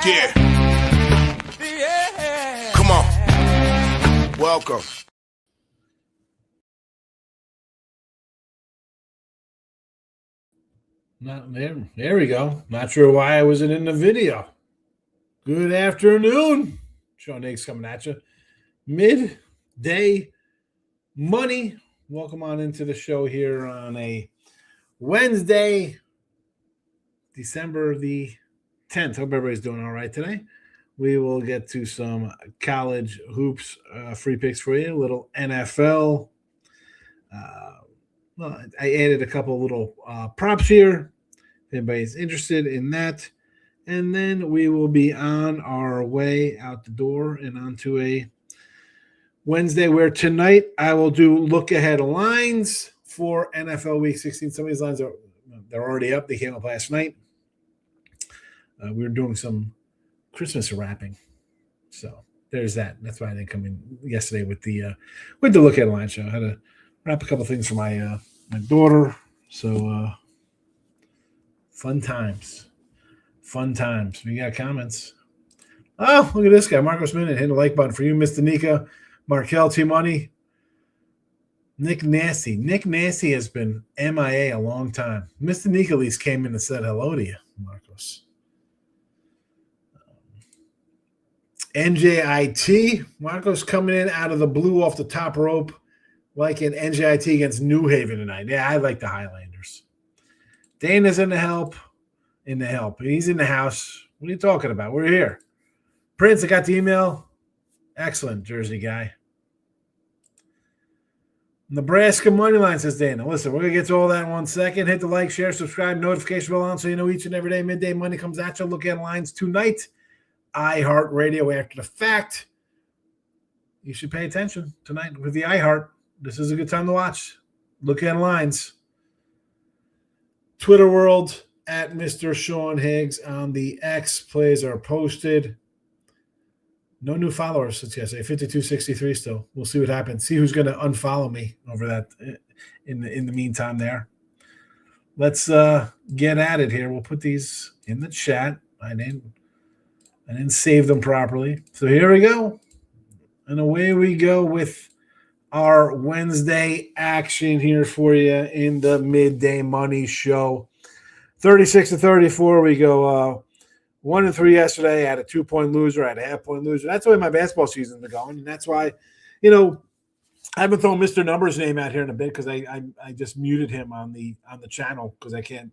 Yeah. Come on. Welcome. There we go. Not sure why I wasn't in the video. Good afternoon. Sean Higgs coming at you. Midday money. Welcome on into the show here on a Wednesday, December the 10th. Hope everybody's doing all right today. We will get to some college hoops free picks for you. A little NFL. I added a couple little props here. If anybody's interested in that. And then we will be on our way out the door and onto a Wednesday where tonight I will do look ahead lines for NFL Week 16. Some of these lines they're already up. They came up last night. We were doing some Christmas wrapping. So there's that. That's why I didn't come in yesterday with the look ahead line show. I had to wrap a couple things for my daughter. So fun times. We got comments. Oh, look at this guy. Marcos Minute. Hit the like button for you, Mr. Nika. Markel T Money. Nick Nasty. Nick Nasty has been MIA a long time. Mr. Nika at least came in and said hello to you, Marcos. NJIT. Marcos coming in out of the blue off the top rope like an NJIT against New Haven tonight. Yeah, I like the Highlanders. Dana's in the help. He's in the house. What are you talking about? We're here. Prince, I got the email. Excellent, Jersey guy. Nebraska money line, says Dana. Listen, we're going to get to all that in 1 second. Hit the like, share, subscribe, notification bell on so you know each and every day midday money comes at you. Look at lines tonight. iHeartRadio after the fact. You should pay attention tonight with the iHeart. This is a good time to watch. Look at lines. Twitter world. At Mr. Sean Higgs on the X. Plays are posted. No new followers since yesterday. 5263 still. We'll see what happens. See who's going to unfollow me over that in the meantime there. Let's get at it here. We'll put these in the chat. I didn't save them properly. So here we go. And away we go with our Wednesday action here for you in the Midday Money Show. 36-34, we go 1-3 yesterday. I had a 2-point loser. I had a half-point loser. That's the way my basketball season's been going, and that's why, I haven't thrown Mr. Numbers' name out here in a bit because I just muted him on the channel because I can't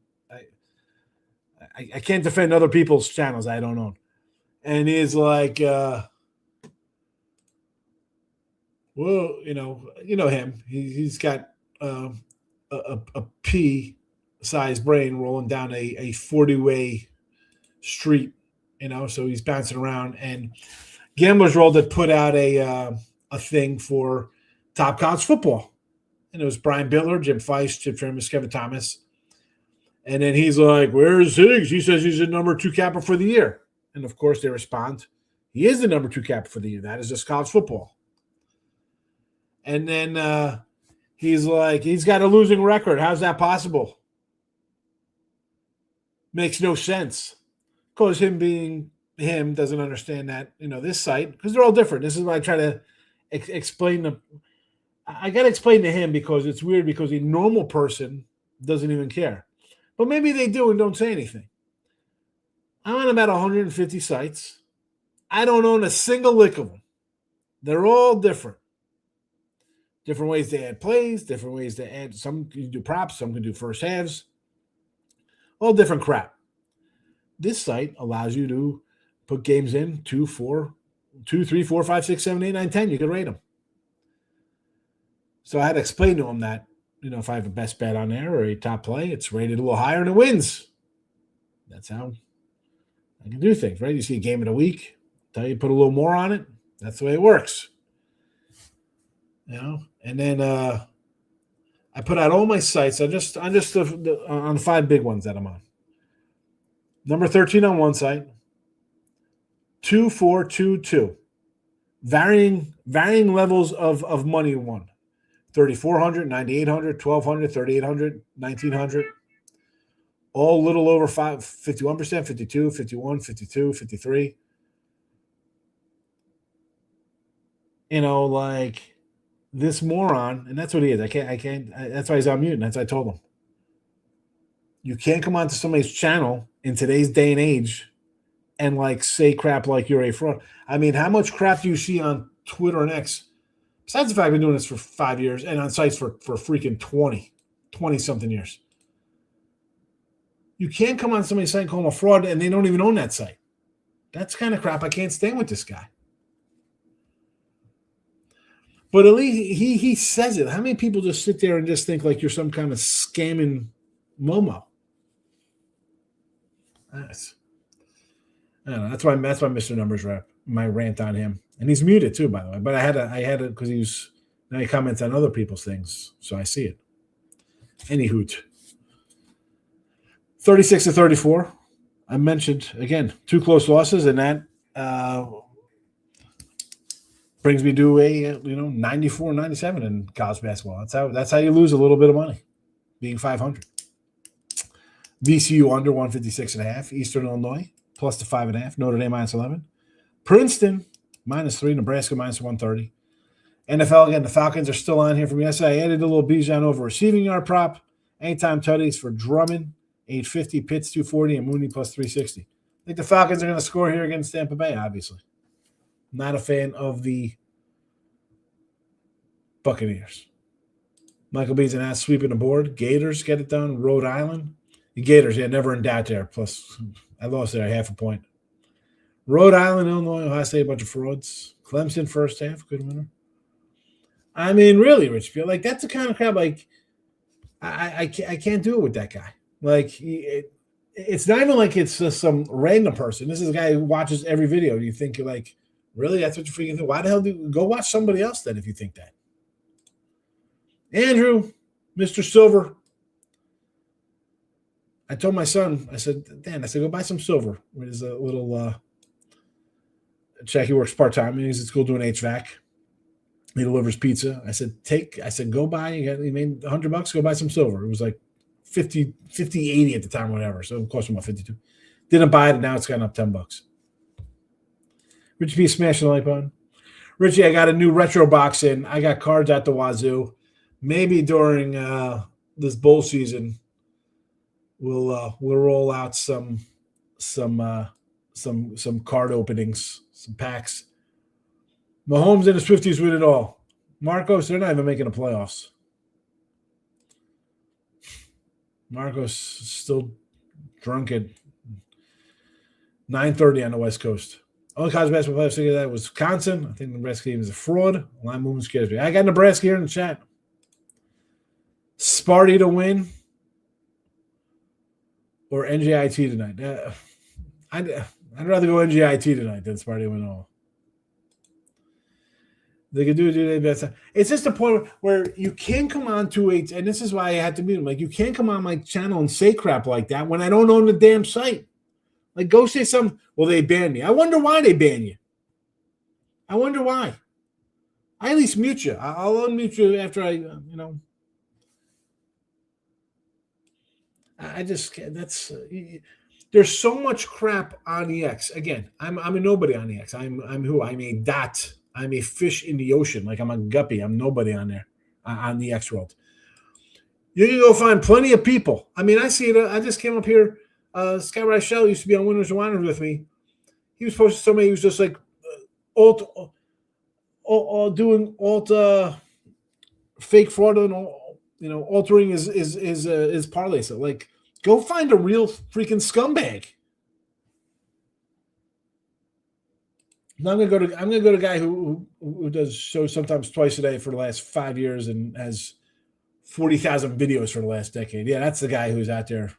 defend other people's channels I don't own. And he's like, well, you know him. He's got a P-size brain rolling down a 40-way street, so he's bouncing around. And Gamblers Roll had put out a thing for top college football. And it was Brian Biller, Jim Feist, Chip Tramus, Kevin Thomas. And then he's like, where's Higgs? He says he's the number 2 capper for the year. And, of course, they respond, he is the number 2 capper for the year. That is just college football. And then he's like, he's got a losing record. How's that possible? Makes no sense. Because him being him doesn't understand that, this site, because they're all different. This is what I try to explain. I got to explain to him because it's weird because a normal person doesn't even care. But maybe they do and don't say anything. I'm on about 150 sites. I don't own a single lick of them. They're all different. Different ways to add plays, different ways to add. Some can do props, some can do first halves. All different crap. This site allows you to put games in 2, 3, 4, 5, 6, 7, 8, 9, 10. You can rate them. So I had to explain to him that, if I have a best bet on there or a top play, it's rated a little higher and it wins. That's how I can do things, right? You see a game of the week, tell you to put a little more on it. That's the way it works. And then I put out all my sites. I'm just on the 5 big ones that I'm on. Number 13 on one site, 2, 4, 2, 2. Varying levels of money won. 3,400, 9,800, 1,200, 3,800, 1,900. all a little over 51%, 52, 51, 52, 53. Like this moron, and that's what he is. That's why he's on mute, and that's what I told him. You can't come onto somebody's channel in today's day and age and like say crap like you're a fraud. I mean, how much crap do you see on Twitter and X? Besides the fact I've been doing this for 5 years and on sites for freaking 20 something years. You can't come on somebody's site and call them a fraud and they don't even own that site. That's kind of crap I can't stand with this guy. But at least he says it. How many people just sit there and just think like you're some kind of scamming Momo? I don't know. That's why Mr. Numbers rap. My rant on him, and he's muted too, by the way. But I had to because now he comments on other people's things, so I see it. Any hoot. 36-34. I mentioned again 2 close losses, and that brings me to a 94-97 in college basketball. That's how you lose a little bit of money, being 500. VCU under 156.5. Eastern Illinois plus the 5.5. Notre Dame minus 11. Princeton minus 3. Nebraska minus 130. NFL again. The Falcons are still on here from yesterday. I added a little Bijan over receiving yard prop. Anytime tutties for Drummond 850. Pitts 240 and Mooney plus 360. I think the Falcons are going to score here against Tampa Bay. Obviously, not a fan of the Buccaneers. Michael B's an ass sweeping the board. Gators get it done. Rhode Island. The Gators, never in doubt there. Plus, I lost there 0.5 point. Rhode Island, Illinois, Ohio State, a bunch of frauds. Clemson, first half, good winner. I mean, really, Rich, like that's the kind of crap. Like, I can't do it with that guy. Like, it's not even like it's just some random person. This is a guy who watches every video. You think like, really, that's what you freaking think? Why the hell go watch somebody else then if you think that? Andrew, Mr. Silver. I told my son, I said, Dan, go buy some silver. There's a little check. He works part-time. He's at school doing HVAC. He delivers pizza. I said, go buy. You made $100. Go buy some silver. It was like 50, 80 at the time, whatever. So it cost him about 52. Didn't buy it, and now it's gotten up $10. Richie P smashing the light button. Richie, I got a new retro box in. I got cards at the wazoo. Maybe during this bowl season, we'll roll out some card openings, some packs. Mahomes and his 50s win it all. Marcos, they're not even making the playoffs. Marcos still drunk at 9:30 on the West Coast. Only college basketball playoffs figured that was Wisconsin. I think the Nebraska team is a fraud. Line movement scares me. I got Nebraska here in the chat. Sparty to win or NJIT tonight. I'd rather go NJIT tonight than Sparty to win all. They could do it best. It's just a point where you can't come on to and this is why I had to meet him. Like, you can't come on my channel and say crap like that when I don't own the damn site. Like, go say something. Well, they banned me. I wonder why they ban you. I wonder why. I at least mute you. I'll unmute you after I just can't. There's so much crap on the X. Again, I'm a nobody on the X. I'm who? I'm a dot. I'm a fish in the ocean. Like, I'm a guppy. I'm nobody on there, on the X world. You can go find plenty of people. I mean, I see it. I just came up here. Scott Reichel used to be on Winners and Winers with me. He was posting somebody who was just like doing fake fraud and altering his parlay. So, like, go find a real freaking scumbag. Now I'm gonna go to a guy who does shows sometimes twice a day for the last 5 years and has 40,000 videos for the last decade. Yeah, that's the guy who's out there.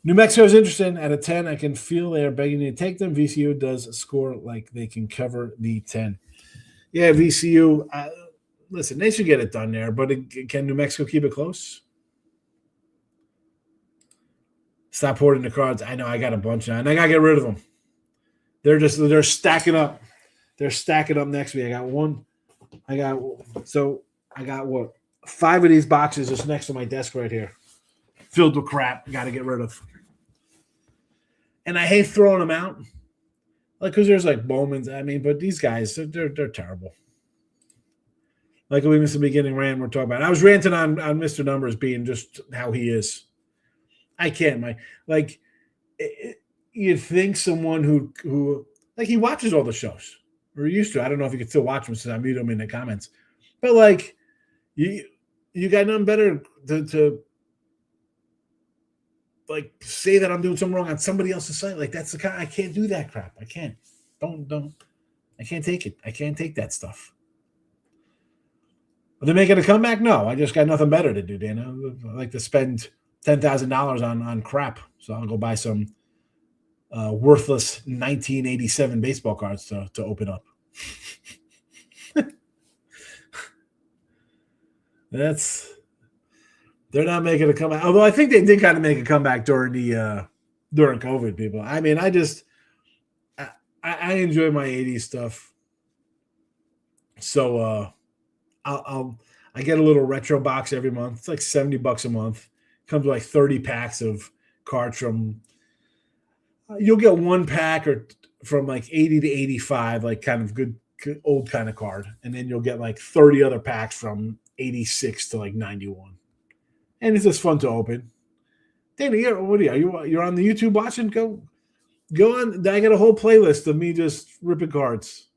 New Mexico is interesting. At a 10, I can feel they're begging you to take them. VCU does score like they can cover the 10. Yeah, VCU. Listen, they should get it done there, but can New Mexico keep it close? Stop hoarding the cards. I know I got a bunch now, and I gotta get rid of them. They're stacking up. They're stacking up next to me. I got what? 5 of these boxes just next to my desk right here. filled with crap. Got to get rid of. And I hate throwing them out, like because there's like Bowman's. I mean, but these guys, they're terrible. Like we missed the beginning rant we're talking about. I was ranting on Mr. Numbers being just how he is. I can't. You'd think someone who like he watches all the shows or he used to. I don't know if you can still watch them since I mute him in the comments. But like you got nothing better to like say that I'm doing something wrong on somebody else's site. Like that's the kind I can't do that crap. I can't. Don't. I can't take it. I can't take that stuff. Are they making a comeback? No, I just got nothing better to do, Dana. I like to spend $10,000 on crap, so I'll go buy some worthless 1987 baseball cards to open up. They're not making a comeback. Although I think they did kind of make a comeback during COVID, people. I mean, I enjoy my 80s stuff. So I get a little retro box every month. It's like $70 a month. Comes with like 30 packs of cards from. You'll get one pack or from like 80 to 85, like kind of good old kind of card, and then you'll get like 30 other packs from 86 to like 91, and it's just fun to open. Dana, what are you? You're on the YouTube watching? Go on. I got a whole playlist of me just ripping cards,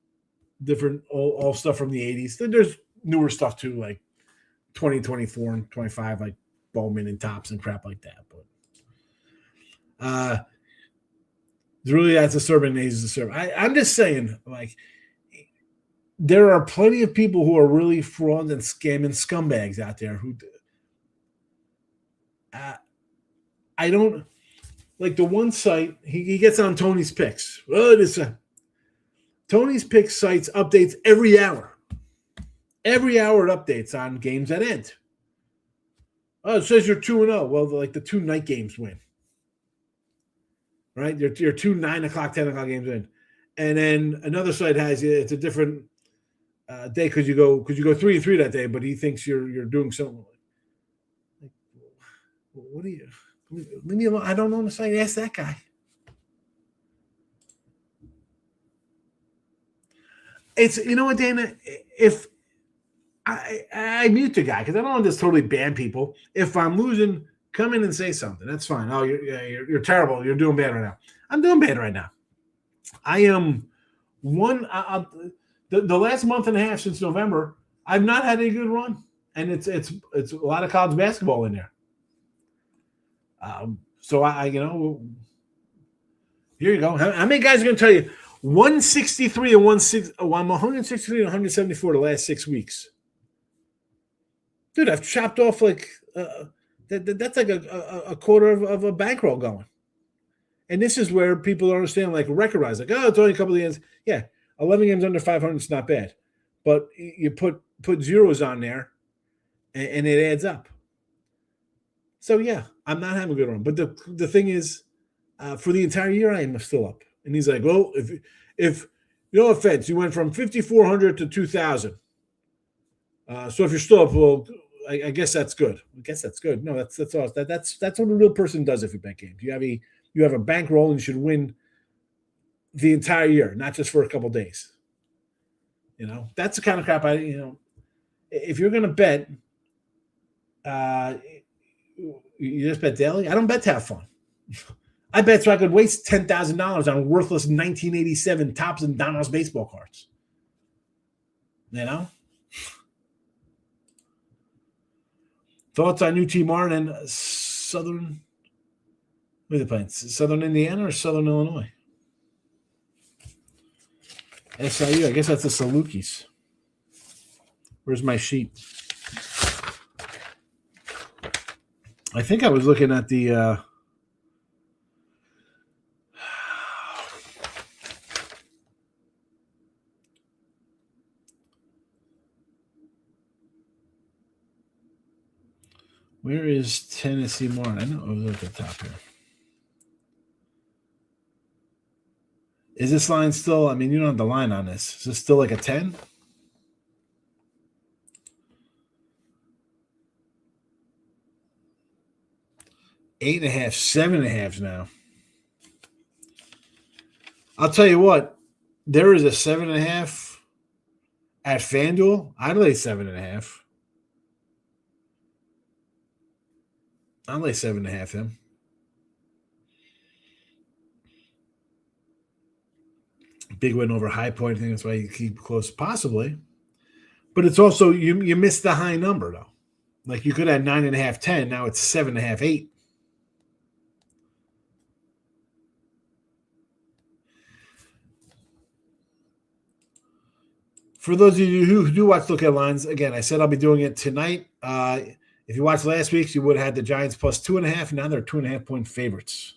different all stuff from the 80s. Then there's newer stuff too, like 2024 and 25, like Bowman and Tops and crap like that. But really, that's a servant is a servant. I'm just saying, like, there are plenty of people who are really frauds and scamming scumbags out there who I don't like the one site he gets on Tony's Picks. Well, Tony's Picks sites updates every hour. Every hour it updates on games that end. Oh, it says you're 2-0. Well, like the 2 night games win. Right? Your 2 9 o'clock, 10 o'clock games win. And then another site has it's a different day because you go 3-3 that day, but he thinks you're doing something. Like, what are you? Leave me alone. I don't know on the site. Ask that guy. It's you know what, Dana? If I mute the guy because I don't want to just totally ban people. If I'm losing, come in and say something. That's fine. Oh, you're terrible. You're doing bad right now. I'm doing bad right now. I am the last month and a half since November. I've not had a good run, and it's a lot of college basketball in there. So I here you go. How many guys are going to tell you 163 and 163 and 174 the last 6 weeks? Dude, I've chopped off like that's like a quarter of a bankroll going. And this is where people don't understand, like record rise. Like, oh, it's only a couple of games. Yeah, 11 games under 500 is not bad. But you put zeros on there, and it adds up. So, yeah, I'm not having a good run. But the thing is, for the entire year, I am still up. And he's like, well, if no offense, you went from 5,400 to 2,000. So if you're still up, well, I guess that's good. I guess that's good. No, that's awesome. That's what a real person does if you bet games. You have a bankroll and you should win the entire year, not just for a couple days. That's the kind of crap if you're gonna bet, you just bet daily. I don't bet to have fun. I bet so I could waste $10,000 on worthless 1987 Tops and Donruss baseball cards. Thoughts on UT Martin and Southern? Where are they playing? Southern Indiana or Southern Illinois? SIU. I guess that's the Salukis. Where's my sheet? I think I was looking at the. Where is Tennessee Martin? I know it was at the top here. Is this line still? I mean, you don't have the line on this. Is this still like a 10? 8.5, 7.5 now. I'll tell you what, there is a 7.5 at FanDuel. I'd lay 7.5. I'll lay 7.5 him. Big win over High Point. I think that's why you keep close, possibly. But it's also you missed the high number though. Like you could have 9.5, 10. Now it's 7.5, 8. For those of you who do watch Look at Lines, again, I said I'll be doing it tonight. If you watched last week's, you would have had the Giants plus 2.5. Now they're 2.5 point favorites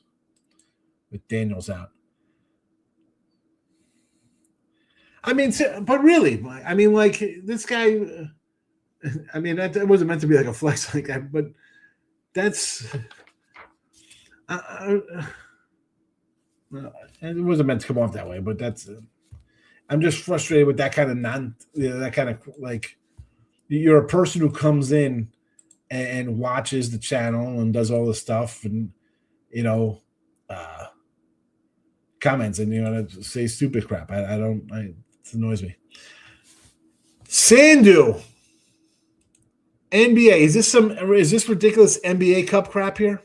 with Daniels out. I mean, but really, I mean, like this guy. I mean, that wasn't meant to be like a flex like that, but that's. And it wasn't meant to come off that way, but that's. I'm just frustrated with that kind of that kind of like. You're a person who comes in and watches the channel and does all this stuff and comments and say stupid crap. It annoys me. Sandu, NBA. Is this ridiculous NBA Cup crap here?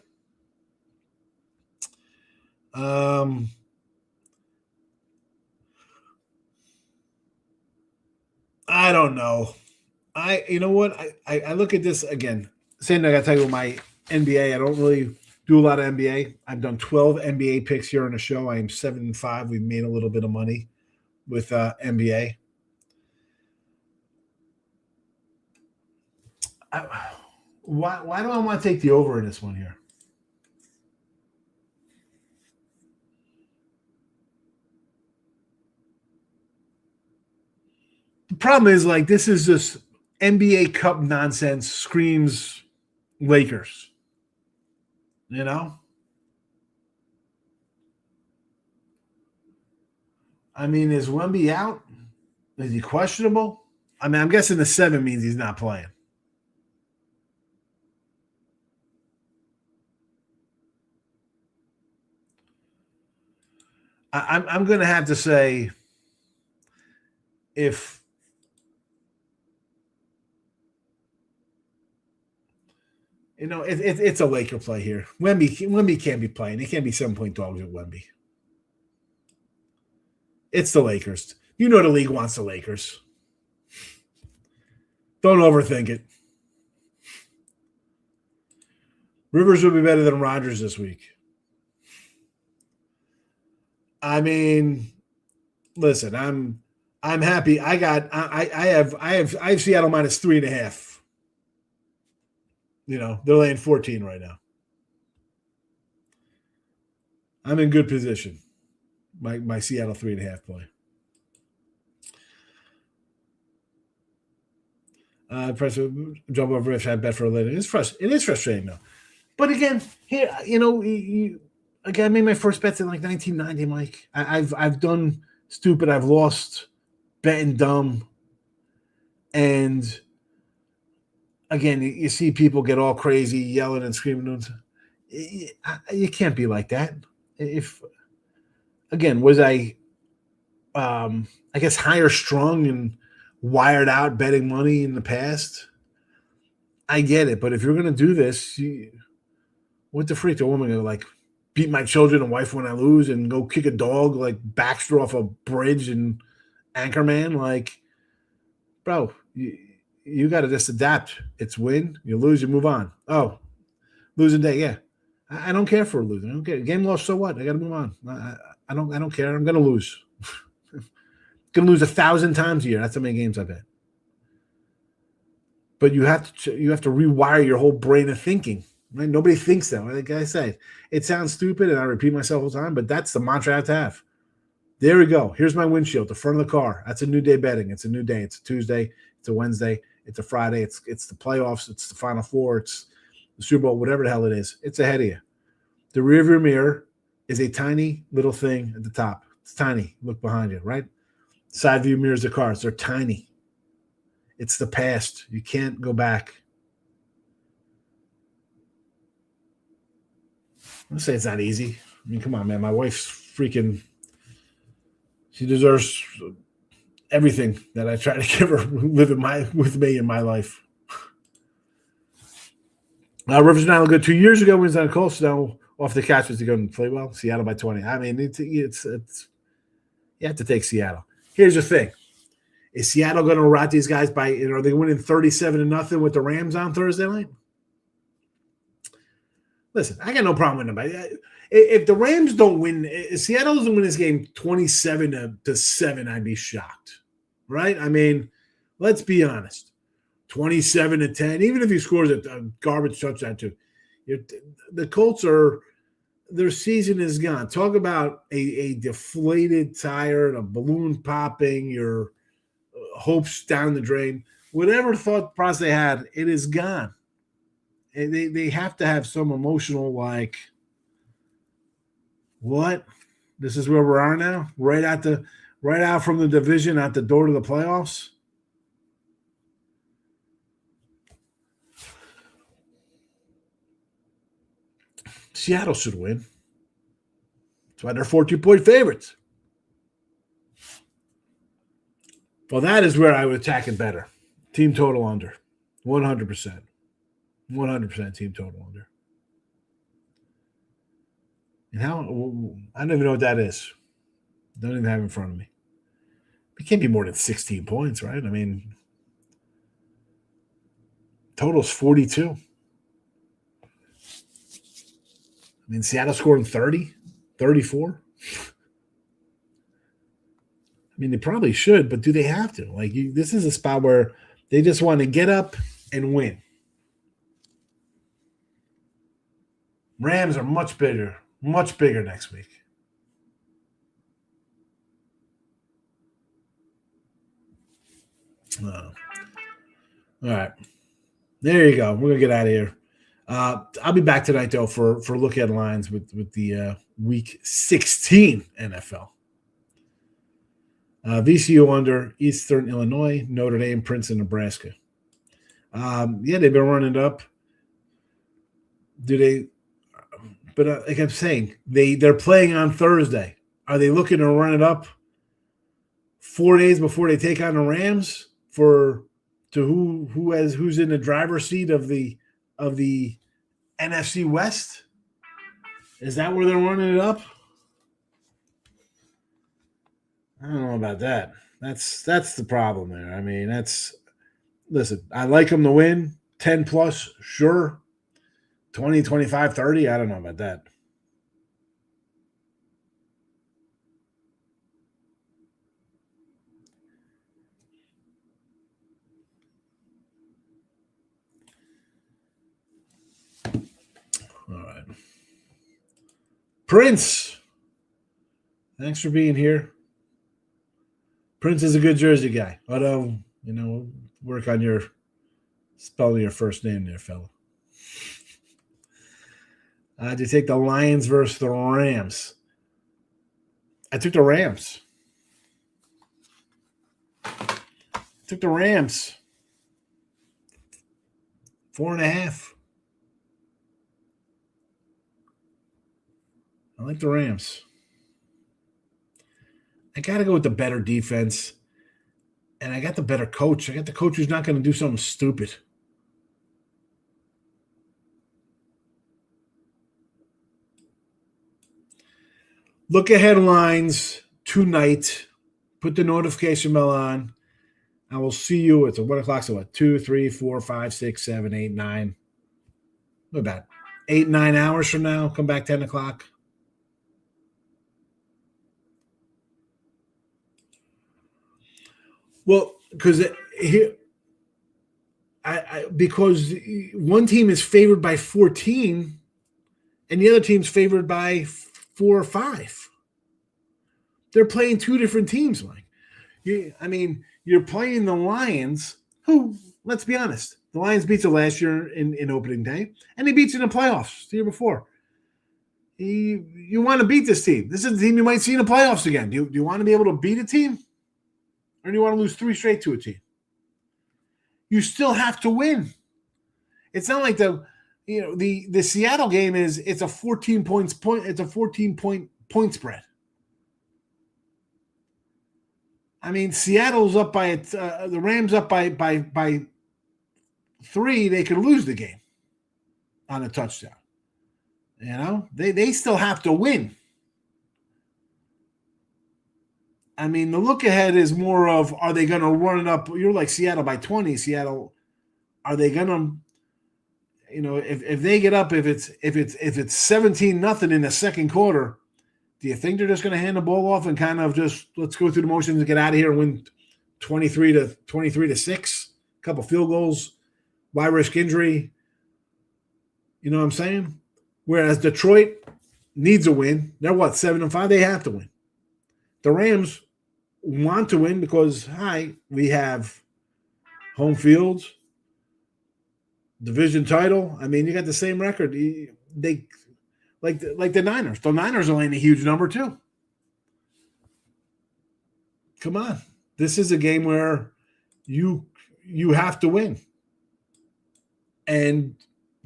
I don't know. You know what? I look at this again. Sandu, I got to tell you, my NBA, I don't really do a lot of NBA. I've done 12 NBA picks here on the show. I am 7-5. We've made a little bit of money with NBA. Why do I want to take the over in this one here? The problem is, like, this is just NBA Cup nonsense, screams Lakers. You know? I mean, is Wemby out? Is he questionable? I mean, I'm guessing the 7 means he's not playing. I'm going to have to say if it's a Laker play here. Wemby can't be playing. He can't be 7-point dogs with Wemby. It's the Lakers. You know the league wants the Lakers. Don't overthink it. Rivers will be better than Rodgers this week. I mean, listen, I'm happy. I have Seattle minus 3.5. They're laying 14 right now. I'm in good position. My Seattle 3.5 play. Press jump over if I bet for a living. It is frustrating though. But again, here again, I made my first bets in like 1990, Mike. I've done stupid. I've lost betting dumb. And again, you see people get all crazy, yelling and screaming. You can't be like that. Was I guess higher strung and wired out betting money in the past? I get it. But if you're going to do this, what the freak? The woman going to like beat my children and wife when I lose and go kick a dog like Baxter off a bridge and Anchorman? Like, bro, you got to just adapt. It's win. You lose, you move on. Oh, losing day, yeah. I don't care for losing. I don't care. Game lost, so what? I got to move on. I don't care. I'm going to lose. Going to lose 1,000 times a year. That's how many games I bet. But you have to rewire your whole brain of thinking. Right? Nobody thinks that. Like I said, it sounds stupid, and I repeat myself all the time, but that's the mantra I have to have. There we go. Here's my windshield, the front of the car. That's a new day betting. It's a new day. It's a Tuesday. It's a Wednesday. It's a Friday. It's the playoffs. It's the Final Four. It's the Super Bowl, whatever the hell it is. It's ahead of you. The rearview mirror is a tiny little thing at the top. It's tiny. Look behind you, right? Side view mirrors of cars. They're tiny. It's the past. You can't go back. I'll say it's not easy. I mean, come on, man. My wife's freaking. She deserves everything that I try to give her with me in my life. Rivers and I good 2 years ago. Wins on Colts. Now off the catch was to go and play well. Seattle by 20. I mean, it's you have to take Seattle. Here's the thing: is Seattle going to rat these guys by? Are they winning 37-0 with the Rams on Thursday night? Listen, I got no problem with anybody. If the Rams don't win, if Seattle doesn't win this game 27-7, I'd be shocked. Right? I mean, let's be honest. 27-10, even if he scores a garbage touchdown too. The Colts their season is gone. Talk about a deflated tire, a balloon popping, your hopes down the drain. Whatever thought process they had, it is gone. And they have to have some emotional, like, what? This is where we are now? Right out from the division, out the door to the playoffs? Seattle should win. That's why they're 14-point favorites. Well, that is where I would attack it better. Team total under. 100%. 100% team total under. And how? I don't even know what that is. Don't even have it in front of me. It can't be more than 16 points, right? I mean, total's 42. I mean, Seattle scoring 30, 34. I mean, they probably should, but do they have to? Like, this is a spot where they just want to get up and win. Rams are much bigger next week. All right. There you go. We're going to get out of here. I'll be back tonight, though, for look at lines with the Week 16 NFL. VCU under Eastern Illinois, Notre Dame, Princeton, Nebraska. Yeah, they've been running it up. Do they? But like I'm saying, they're playing on Thursday. Are they looking to run it up 4 days before they take on the Rams who's in the driver's seat of the NFC West? Is that where they're running it up? I don't know about that. That's the problem there. I mean, listen, I like them to win 10 plus, sure. 20, 25, 30, I don't know about that. All right. Prince, thanks for being here. Prince is a good Jersey guy. Although, work on your spelling your first name there, fella. Did you take the Lions versus the Rams? I took the Rams. Took the Rams. 4.5. I like the Rams. I got to go with the better defense. And I got the better coach. I got the coach who's not going to do something stupid. Look ahead lines tonight. Put the notification bell on. I will see you at 1 o'clock. So what? 2, 3, 4, 5, 6, 7, 8, 9. What about 8, 9 hours from now? Come back 10 o'clock. Well, because one team is favored by 14, and the other team's favored by 4 or 5. They're playing two different teams, Mike. You're playing the Lions, who, let's be honest, the Lions beat you last year in opening day, and they beat you in the playoffs the year before. You want to beat this team. This is a team you might see in the playoffs again. Do you want to be able to beat a team? Or do you want to lose 3 straight to a team? You still have to win. It's not like the The Seattle game it's a 14 points point. It's a 14-point spread. I mean, Seattle's up by the Rams up by 3. They could lose the game on a touchdown. They still have to win. I mean, the look ahead is more of, are they going to run it up? You're like Seattle by 20. Seattle, are they going to, if they get up, if it's 17-0 in the second quarter, do you think they're just going to hand the ball off and kind of just let's go through the motions and get out of here and win 23-6? A couple field goals. Why risk injury? You know what I'm saying? Whereas Detroit needs a win. They're 7-5? They have to win. The Rams want to win because, we have home field, division title. I mean, you got the same record. They like the Niners. The Niners are laying a huge number too. Come on. This is a game where you have to win. And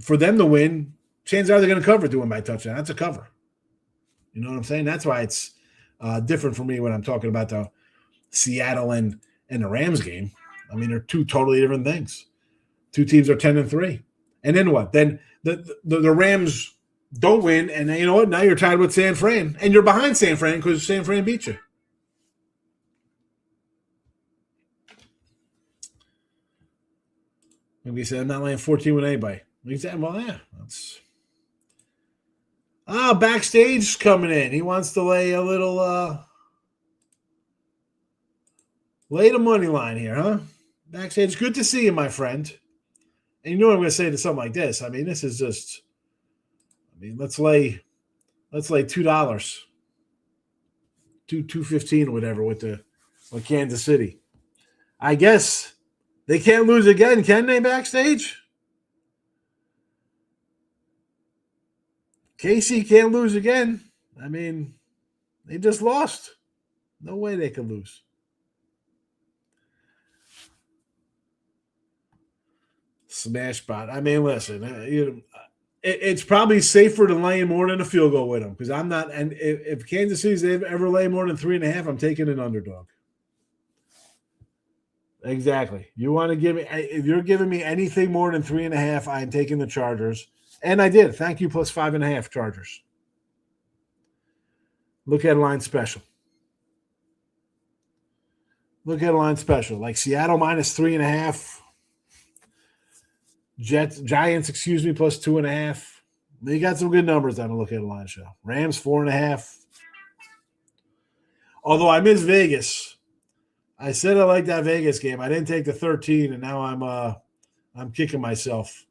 for them to win, chances are they're going to cover to win by touchdown. That's a cover. You know what I'm saying? That's why it's different for me when I'm talking about the Seattle and the Rams game. I mean, they're two totally different things. Two teams are 10-3. And then what? Then the Rams don't win, and you know what? Now you're tied with San Fran, and you're behind San Fran because San Fran beat you. Maybe you said I'm not laying 14 with anybody. Well, yeah, that's. Backstage coming in. He wants to lay a little, lay the money line here, huh? Backstage, good to see you, my friend. And you know what I'm going to say to something like this. I mean, this is just, let's lay $2, $2.15 or whatever with Kansas City. I guess they can't lose again, can they, backstage? KC can't lose again. I mean, they just lost. No way they could lose. Smash spot. I mean, listen, it's probably safer to lay more than a field goal with them because I'm not. And if Kansas City's ever lay more than 3.5, I'm taking an underdog. Exactly. You want to give me? If you're giving me anything more than 3.5, I'm taking the Chargers. And I did. Thank you, plus 5.5 Chargers. Look at a line special. Like Seattle minus 3.5. Giants, plus 2.5. You got some good numbers on the Look at a Line show. Rams 4.5. Although I miss Vegas. I said I liked that Vegas game. I didn't take the 13, and now I'm kicking myself.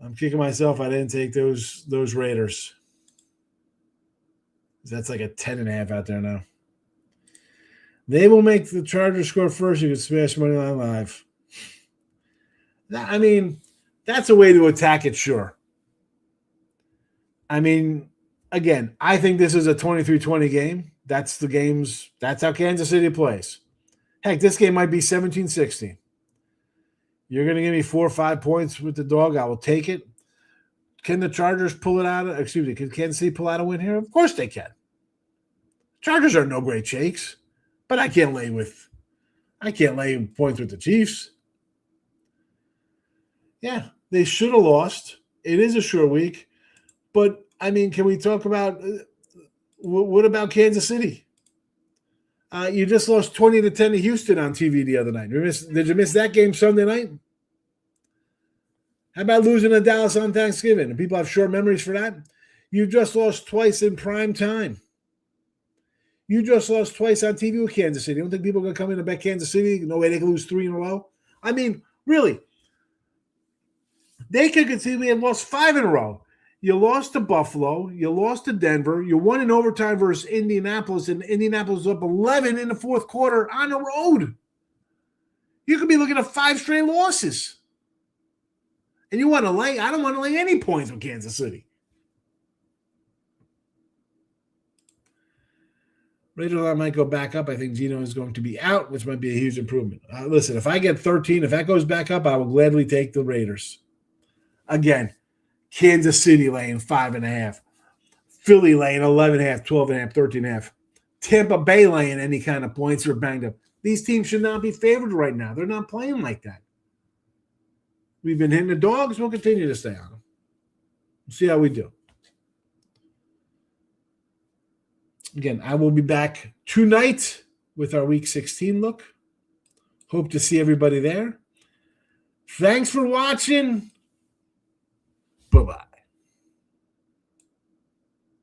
I didn't take those Raiders. That's like a 10.5 out there now. They will make the Chargers score first. You can smash money line live. I mean, that's a way to attack it, sure. I mean, again, I think this is a 23-20 game. That's the games. That's how Kansas City plays. Heck, this game might be 17-16. You're going to give me 4 or 5 points with the dog. I will take it. Can the Chargers pull it out? Can Kansas City pull out a win here? Of course they can. Chargers are no great shakes, but I can't lay points with the Chiefs. Yeah, they should have lost. It is a short week, but I mean, can we talk about what about Kansas City? You just lost 20-10 to Houston on TV the other night. Did you miss that game Sunday night? How about losing to Dallas on Thanksgiving? And people have short memories for that. You just lost twice in prime time. You just lost twice on TV with Kansas City. You don't think people are going to come in and bet Kansas City? No way they can lose 3 in a row? I mean, really. They could conceivably have lost 5 in a row. You lost to Buffalo. You lost to Denver. You won in overtime versus Indianapolis, and Indianapolis was up 11 in the fourth quarter on the road. You could be looking at 5 straight losses. And you want to lay? I don't want to lay any points with Kansas City. Raiders might go back up. I think Geno is going to be out, which might be a huge improvement. Listen, if I get 13, if that goes back up, I will gladly take the Raiders. Again, Kansas City laying 5.5. Philly laying 11.5, 12.5, 13.5. Tampa Bay laying any kind of points or banged up. These teams should not be favored right now. They're not playing like that. We've been hitting the dogs. We'll continue to stay on them. We'll see how we do. Again, I will be back tonight with our Week 16 look. Hope to see everybody there. Thanks for watching. Bye-bye.